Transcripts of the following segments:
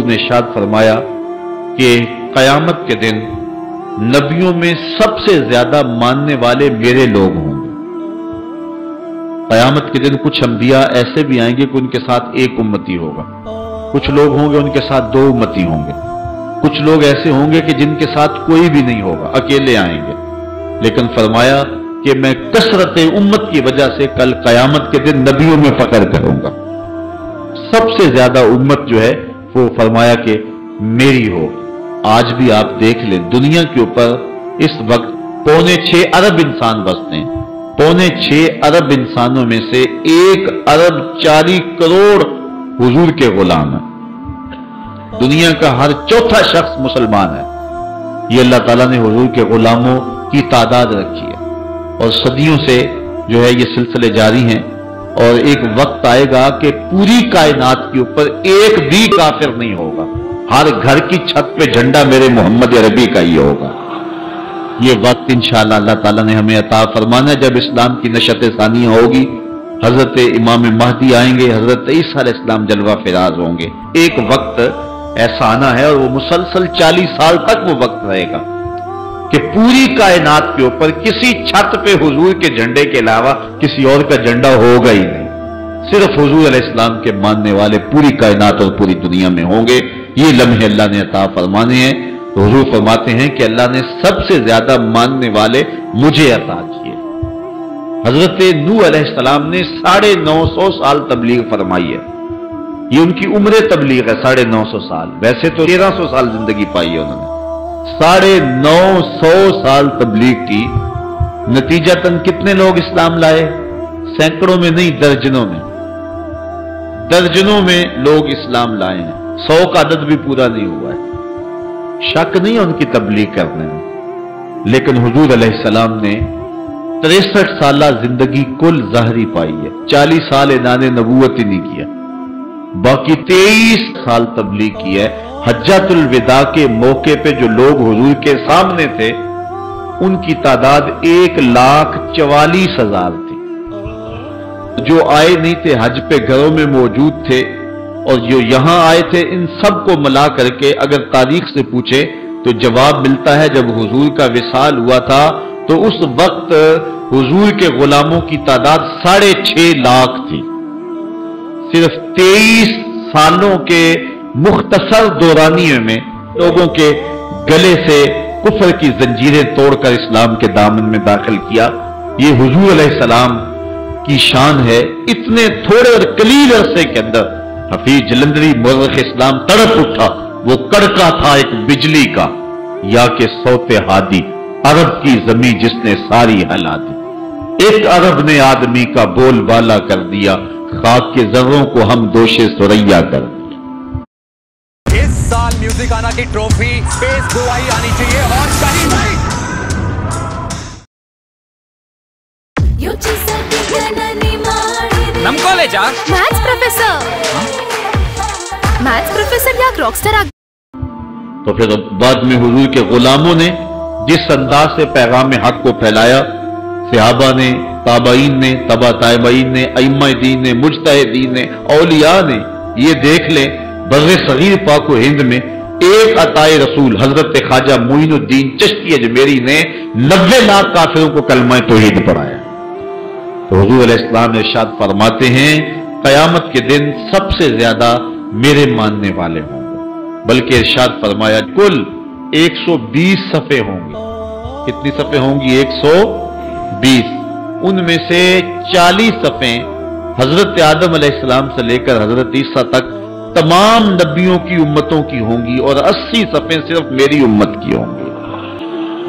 ने इरशाद फरमाया कि क़यामत के दिन नबियों में सबसे ज्यादा मानने वाले मेरे लोग होंगे। क़यामत के दिन कुछ अंबिया ऐसे भी आएंगे कि उनके साथ एक उम्मती होगा, कुछ लोग होंगे उनके साथ दो उम्मती होंगे, कुछ लोग ऐसे होंगे कि जिनके साथ कोई भी नहीं होगा, अकेले आएंगे। लेकिन फरमाया कि मैं कसरत उम्मत की वजह से कल क़यामत के दिन नबियों में फख्र करूंगा। सबसे ज्यादा उम्मत जो है वो फरमाया कि मेरी होगी। आज भी आप देख लें, दुनिया के ऊपर इस वक्त 6.25 अरब इंसान बसते हैं। 6.25 अरब इंसानों में से 1 अरब 40 करोड़ हुजूर के गुलाम है। दुनिया का हर चौथा शख्स मुसलमान है। ये अल्लाह ताला ने हुजूर के गुलामों की तादाद रखी है और सदियों से जो है ये सिलसिले जारी हैं। और एक वक्त आएगा कि पूरी कायनात के ऊपर एक भी काफिर नहीं होगा। हर घर की छत पे झंडा मेरे मोहम्मद अरबी का ही होगा। ये वक्त इंशाअल्लाह अल्लाह ताला ने हमें अता फरमाना है जब इस्लाम की नशत सानिया होगी। हजरत इमाम महदी आएंगे, हजरत ईसा अलैहिस्सलाम जलवा फिराज होंगे। एक वक्त ऐसा आना है और वो मुसलसल 40 साल तक वो वक्त रहेगा कि पूरी कायनात के ऊपर किसी छत पे हुजूर के झंडे के अलावा किसी और का झंडा होगा ही नहीं। सिर्फ हुजूर अलैहिस्सलाम के मानने वाले पूरी कायनात और पूरी दुनिया में होंगे। ये लम्हे अल्लाह ने अता फरमाने हैं। तो हुजूर फरमाते हैं कि अल्लाह ने सबसे ज्यादा मानने वाले मुझे अता किए। हजरत नूह अलैहिस्सलाम ने 950 साल तबलीग फरमाई है। ये उनकी उम्र तबलीग है, 950 साल। वैसे तो 1300 साल जिंदगी पाई है उन्होंने। 950 साल तबलीग की, नतीजतन कितने लोग इस्लाम लाए? सैकड़ों में नहीं, दर्जनों में। दर्जनों में लोग इस्लाम लाए हैं। 100 का अदद भी पूरा नहीं हुआ है। शक नहीं है उनकी तबलीग करने में। लेकिन हुजूर अलैहिस्सलाम ने 63 साल जिंदगी कुल ज़ाहरी पाई है। 40 साल इनाने नबूवत ही नहीं किया, बाकी 23 साल तबलीग की है। हज्जातुल विदा के मौके पे जो लोग हुजूर के सामने थे उनकी तादाद 1,44,000 थी। जो आए नहीं थे हज पे घरों में मौजूद थे और जो यहां आए थे, इन सबको मिला करके अगर तारीख से पूछे तो जवाब मिलता है जब हुजूर का विसाल हुआ था तो उस वक्त हुजूर के गुलामों की तादाद 6.5 लाख थी। सिर्फ 23 सालों के मुख्तसर दौरानियों में लोगों के गले से कुफर की जंजीरें तोड़कर इस्लाम के दामन में दाखिल किया। ये हुजूर अलैहिस्सलाम की शान है। इतने थोड़े और कलील अरसे के अंदर हफीज जलंधरी मुर्रिख इस्लाम तड़प उठा। वो कड़का था एक बिजली का, या के सौते हादी अरब की जमी जिसने सारी हला दी। एक अरब ने आदमी का बोल बाला कर दिया, खाक के जर्रों को हम दोषे सुरैया कर दिया। इस साल म्यूजिक आना की ट्रॉफी स्पेस गोवाई आनी चाहिए और शाहीन भाई। नम कॉलेजा मैथ्स प्रोफेसर या रॉकस्टार। तो फिर बाद में हुजूर के गुलामों ने जिस अंदाज से पैगाम हक को फैलाया, सहाबा ने, ताबाइन ने, तबा ताबाइन ने, अइम्मा दीन ने, मुज्तहिदीन ने, औलिया ने, ये देख लें बर्रे सगीर पाक व हिंद में एक अताए रसूल हजरत ख्वाजा मोइनुद्दीन चिश्ती अजमेरी ने 90 लाख काफिरों को कलमा तौहीद पढ़ाया। तो हुजूर अलैहिस्सलाम ने इरशाद फरमाते हैं क़यामत के दिन सबसे ज्यादा मेरे मानने वाले होंगे। बल्कि इरशाद फरमाया कुल 120 सफ़े होंगे। कितनी सफ़े होंगी? 120। उनमें से 40 सफ़े हजरत आदम अलैहिस्सलाम से लेकर हजरत ईसा तक तमाम नबियों की उम्मतों की होंगी और 80 सफ़े सिर्फ मेरी उम्मत की होंगी।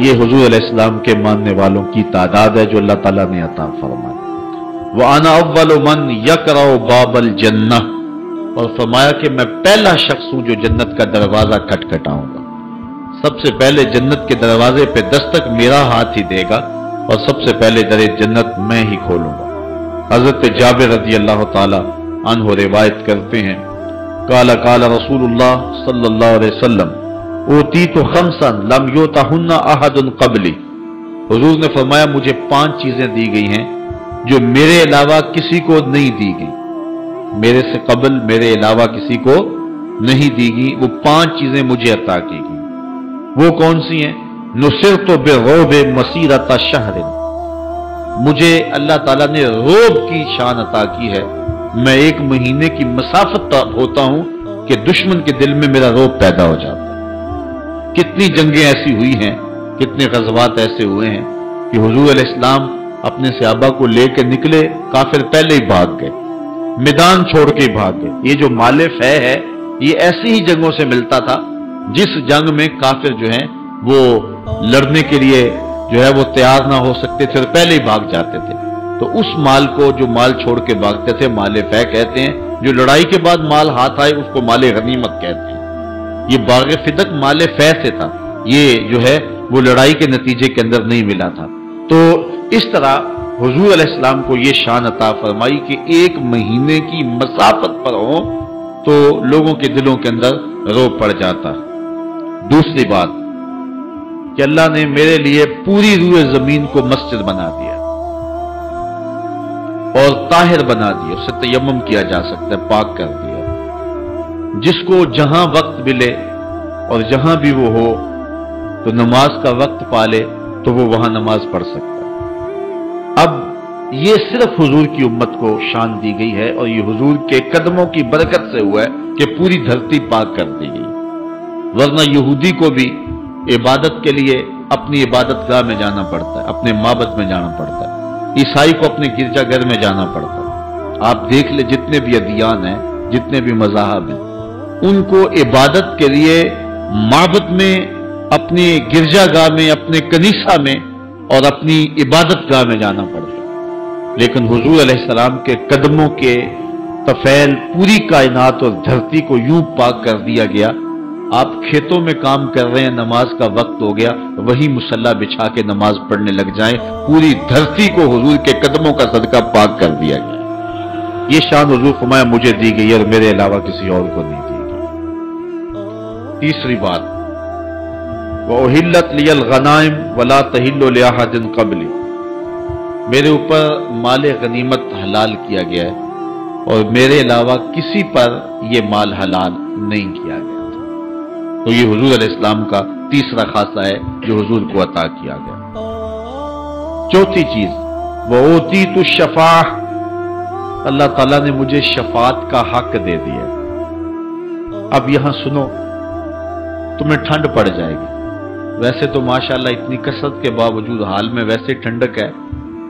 ये हुजूर अलैहिस्सलाम के मानने वालों की तादाद है जो अल्लाह ताला ने अता फरमाई। व अना अव्वलु मन यक़रउ बाबल जन्नह, और फरमाया कि मैं पहला शख्स हूं जो जन्नत का दरवाजा खटखटाऊंगा। सबसे पहले जन्नत के दरवाजे पे दस्तक मेरा हाथ ही देगा और सबसे पहले दरे जन्नत मैं ही खोलूंगा। हजरत जाबिर रज़ी अल्लाह ताला अन्हु रिवायत करते हैं काला काला रसूलुल्लाह सल्लल्लाहु अलैहि वसल्लम ऊतीतु खम्सन लम युतहुन्ना अहदुन क़ब्ली। हुजूर ने फरमाया मुझे 5 चीजें दी गई हैं जो मेरे अलावा किसी को नहीं दी गई। मेरे से कबल मेरे अलावा किसी को नहीं दी गई, वो 5 चीजें मुझे अता की गई। वो कौन सी हैं? नुसिरतु बिर्रुब मसीरत शहर, मुझे अल्लाह ताला ने रोब की शान अता की है। मैं 1 महीने की मसाफत होता हूं कि दुश्मन के दिल में मेरा रोब पैदा हो जाता है। कितनी जंगें ऐसी हुई हैं, कितने गज़वात ऐसे हुए हैं कि हुजूर अलैहिस्सलाम अपने सहाबा को लेकर निकले, काफिर पहले ही भाग गए, मैदान छोड़ के भाग गए। ये जो माले फै है ये ऐसी ही जंगों से मिलता था जिस जंग में काफिर जो है वो लड़ने के लिए जो है वो तैयार ना हो सकते थे और पहले ही भाग जाते थे। तो उस माल को, जो माल छोड़ के भागते थे, माले फै कहते हैं। जो लड़ाई के बाद माल हाथ आए उसको माले गनीमत कहते हैं। ये बाग़ फिदक माले फै से था, ये जो है वो लड़ाई के नतीजे के अंदर नहीं मिला था। तो इस तरह हुजूर अलैहिस्सलाम को ये शान अता फरमाई कि 1 महीने की मसाफत पर हो तो लोगों के दिलों के अंदर रोब पड़ जाता। दूसरी बात कि अल्लाह ने मेरे लिए पूरी रूए जमीन को मस्जिद बना दिया और ताहिर बना दिया, उससे तयम्मुम किया जा सकता है, पाक कर दिया। जिसको जहां वक्त मिले और जहां भी वो हो तो नमाज का वक्त पाले तो वो वहां नमाज पढ़ सकता है। अब ये सिर्फ हुजूर की उम्मत को शान दी गई है और ये हुजूर के कदमों की बरकत से हुआ है कि पूरी धरती पाक कर दी गई। वरना यहूदी को भी इबादत के लिए अपनी इबादतगाह में जाना पड़ता है, अपने माबद में जाना पड़ता है। ईसाई को अपने गिरजाघर में जाना पड़ता है। आप देख ले जितने भी अदियान हैं, जितने भी मज़ाहब हैं, उनको इबादत के लिए माबद में, अपने गिरजागाह में, अपने कनीसा में और अपनी इबादतगाह में जाना पड़ता है। लेकिन हुजूर अलैहिस्सलाम के कदमों के तफैल पूरी कायनात और धरती को यूं पाक कर दिया गया। आप खेतों में काम कर रहे हैं, नमाज का वक्त हो गया, वही मुसल्ला बिछा के नमाज पढ़ने लग जाएं, पूरी धरती को हुजूर के कदमों का सदका पाक कर दिया गया। ये शान हुजूर फरमाया मुझे दी गई और मेरे अलावा किसी और को नहीं दी गई। तीसरी बात, वउहिल्लत लियल गनाइम वला तहिल्लु लिअहदिन क़ब्ली, मेरे ऊपर माले गनीमत हलाल किया गया है और मेरे अलावा किसी पर यह माल हलाल नहीं किया गया। तो ये हुजूर अलैहिस्सलाम का तीसरा खासा है जो हुजूर को अता किया गया। चौथी चीज, वऊतीतु शफाअह, अल्लाह ताला ने मुझे शफाअत का हक दे दिया। अब यहां सुनो, तुम्हें ठंड पड़ जाएगी। वैसे तो माशाअल्लाह इतनी कसरत के बावजूद हाल में वैसे ठंडक है,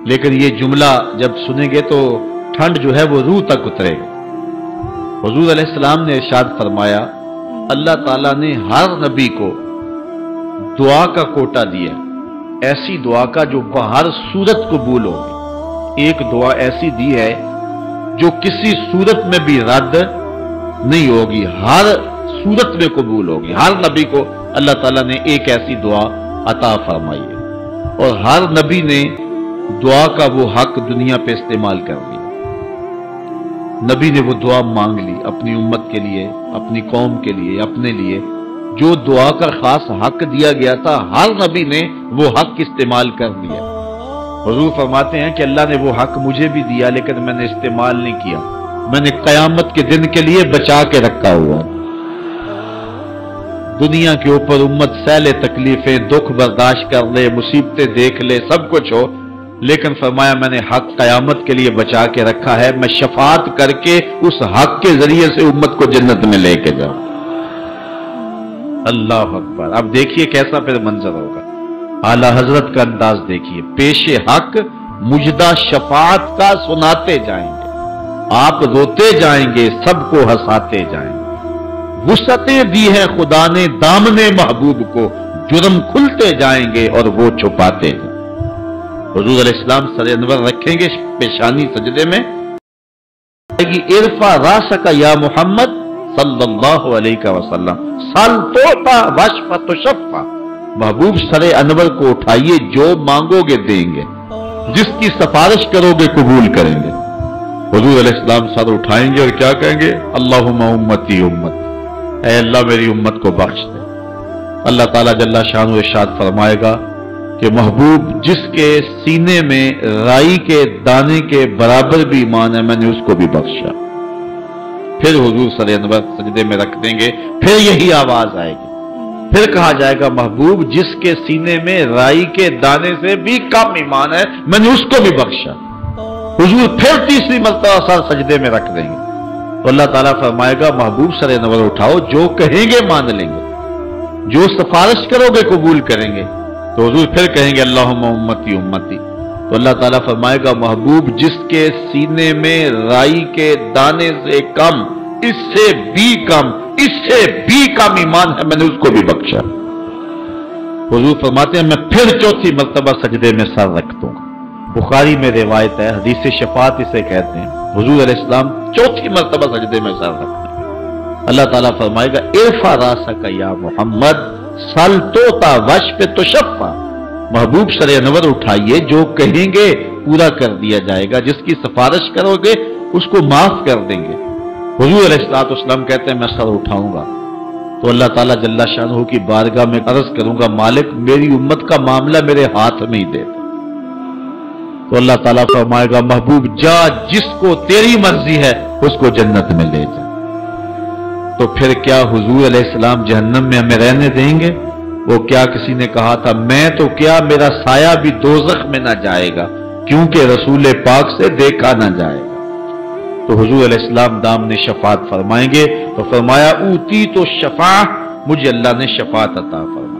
लेकिन ये जुमला जब सुनेंगे तो ठंड जो है वो रूह तक उतरेगी। हुजूर अलैहिस्सलाम ने इरशाद फरमाया, अल्लाह ताला ने हर नबी को दुआ का कोटा दिया, ऐसी दुआ का जो हर सूरत कबूल होगी। एक दुआ ऐसी दी है जो किसी सूरत में भी रद्द नहीं होगी, हर सूरत में कबूल होगी। हर नबी को अल्लाह ताला ने एक ऐसी दुआ अता फरमाई है और हर नबी ने दुआ का वो हक दुनिया पे इस्तेमाल कर लिया। नबी ने वो दुआ मांग ली अपनी उम्मत के लिए, अपनी कौम के लिए, अपने लिए। जो दुआ का खास हक दिया गया था, हर नबी ने वो हक इस्तेमाल कर लिया। हुजूर फरमाते हैं कि अल्लाह ने वो हक मुझे भी दिया, लेकिन मैंने इस्तेमाल नहीं किया। मैंने कयामत के दिन के लिए बचा के रखा हुआ। दुनिया के ऊपर उम्मत सहले तकलीफें, दुख बर्दाश्त कर ले, मुसीबतें देख ले, सब कुछ हो, लेकिन फरमाया मैंने हक कयामत के लिए बचा के रखा है। मैं शफाअत करके उस हक के जरिए से उम्मत को जन्नत में लेके जाऊं। अल्लाह अकबर। अब देखिए कैसा फिर मंजर होगा। आला हजरत का अंदाज देखिए, पेशे हक मुजदा शफाअत का सुनाते जाएंगे, आप रोते जाएंगे, सबको हंसाते जाएंगे। वुसअतें दी है खुदा ने दामने महबूब को, जुर्म खुलते जाएंगे और वो छुपाते हैं। हुजूर अलैहिस्सलाम सर अनवर रखेंगे पेशानी सजदे में, इरफा रासका या मोहम्मद सल्लल्लाहु अलैहि वसल्लम, सल तोता वशफा तुशफ़ा, महबूब सर अनवर को उठाइए, जो मांगोगे देंगे, जिसकी सिफारिश करोगे कबूल करेंगे। हुजूर अलैहिस्सलाम सर उठाएंगे और क्या कहेंगे, अल्लाहुम्मा उम्मती उम्मत, ऐ अल्लाह मेरी उम्मत को बख्श दे। अल्लाह ताला जल्ला शान इरशाद फरमाएगा कि महबूब जिसके सीने में राई के दाने के बराबर भी ईमान है, मैंने उसको भी बख्शा। پھر حضور سر انور سجدے میں رکھ دیں گے، پھر یہی آواز آئے گی، پھر کہا جائے گا محبوب جس کے سینے میں رائی کے دانے سے بھی کم ایمان ہے میں نے اس کو بھی بخشا۔ حضور پھر تیسری مرتبہ سر سجدے میں رکھ دیں گے تو اللہ تعالیٰ فرمائے گا محبوب سر انور اٹھاؤ، جو کہیں گے مان لیں گے، جو سفارش کرو گے قبول کریں گے۔ تو حضور پھر کہیں گے اللہم امتی امتی، تو اللہ تعالیٰ فرمائے گا محبوب جس کے سینے میں رائی کے دانے سے کم، اس سے بھی کم، اس سے بھی کم ایمان ہے میں نے اس کو بھی بخشا۔ حضور فرماتے ہیں میں پھر چوتھی مرتبہ سجدے میں سر رکھ دوں گا۔ بخاری میں روایت ہے، حدیث شفاعت اسے کہتے ہیں، حضور علیہ السلام چوتھی مرتبہ سجدے میں سر رکھتے ہیں۔ اللہ تعالیٰ فرمائے گا ارفع راسک یا محمد سل توتا وشف تشفع، محبوب سر انور اٹھائیے، جو کہیں گے پورا کر دیا جائے گا، جس کی سفارش کرو گے اس کو معاف کر دیں گے۔ حضور علیہ السلام کہتے ہیں میں سر اٹھاؤں گا تو اللہ تعالیٰ جل شانہ کی بارگاہ میں عرض کروں گا مالک میری امت کا معاملہ میرے ہاتھ میں ہی دے دے، تو اللہ تعالیٰ فرمائے گا محبوب جا جس کو تیری مرضی ہے اس کو جنت میں لے جا۔ تو پھر کیا حضور علیہ السلام جہنم میں ہمیں رہنے دیں گے؟ وہ کیا کسی نے کہا تھا میں تو کیا میرا سایہ بھی دوزخ میں نہ جائے گا کیونکہ رسول پاک سے دیکھا نہ جائے گا۔ تو حضور علیہ السلام دامن شفاعت فرمائیں گے تو فرمایا اوتی تو شفاعت، مجھے اللہ نے شفاعت عطا فرمائی۔